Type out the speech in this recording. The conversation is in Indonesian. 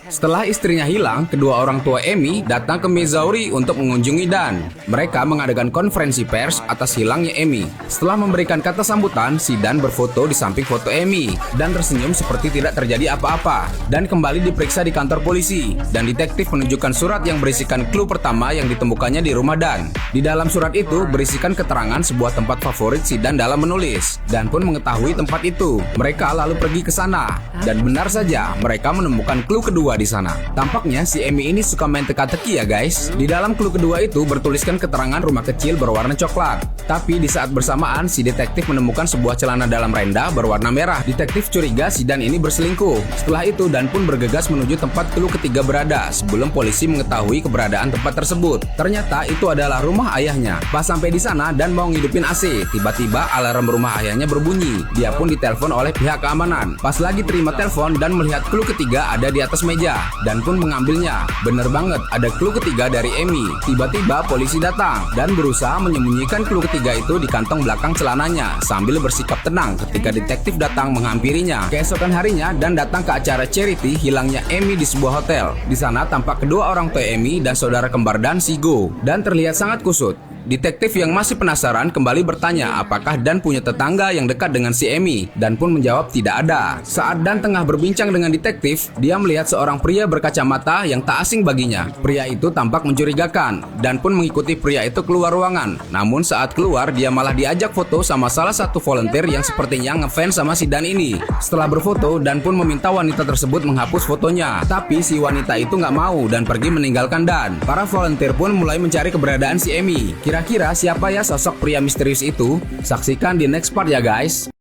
Setelah istrinya hilang, kedua orang tua Amy datang ke Missouri untuk mengunjungi Dan. Mereka mengadakan konferensi pers atas hilangnya Amy. Setelah memberikan kata sambutan, si Dan berfoto di samping foto Amy dan tersenyum seperti tidak terjadi apa-apa. Dan kembali diperiksa di kantor polisi. Dan detektif menunjukkan surat yang berisikan clue pertama yang ditemukannya di rumah Dan. Di dalam surat itu berisikan keterangan sebuah tempat favorit si Dan dalam menulis. Dan pun mengetahui tempat itu. Mereka lalu pergi ke sana. Dan benar saja, mereka menemukan clue kedua di sana. Tampaknya si Amy ini suka main teka-teki ya guys. Di dalam clue kedua itu bertuliskan keterangan rumah kecil berwarna coklat. Tapi di saat bersamaan si detektif menemukan sebuah celana dalam renda berwarna merah. Detektif curiga si Dan ini berselingkuh. Setelah itu Dan pun bergegas menuju tempat clue ketiga berada sebelum polisi mengetahui keberadaan tempat tersebut. Ternyata itu adalah rumah ayahnya. Pas sampai di sana Dan mau ngidupin AC. Tiba-tiba alarm rumah ayahnya berbunyi. Dia pun ditelepon oleh pihak keamanan. Pas lagi terima telepon dan melihat clue ketiga ada di atas meja. Dan pun mengambilnya. Bener banget, ada clue ketiga dari Amy. Tiba-tiba polisi datang dan berusaha menyembunyikan clue ketiga itu di kantong belakang celananya sambil bersikap tenang ketika detektif datang menghampirinya. Keesokan harinya Dan datang ke acara charity hilangnya Amy di sebuah hotel. Di sana tampak kedua orang tua Amy dan saudara kembar Dan, si Go, dan terlihat sangat kusut. Detektif yang masih penasaran kembali bertanya apakah Dan punya tetangga yang dekat dengan si Amy. Dan pun menjawab tidak ada. Saat Dan tengah berbincang dengan detektif, dia melihat seorang pria berkacamata yang tak asing baginya. Pria itu tampak mencurigakan. Dan pun mengikuti pria itu keluar ruangan. Namun saat keluar dia malah diajak foto sama salah satu volunteer yang sepertinya ngefans sama si Dan ini. Setelah berfoto, Dan pun meminta wanita tersebut menghapus fotonya. Tapi si wanita itu nggak mau dan pergi meninggalkan Dan. Para volunteer pun mulai mencari keberadaan si Amy. Kira-kira siapa ya sosok pria misterius itu? Saksikan di next part ya guys.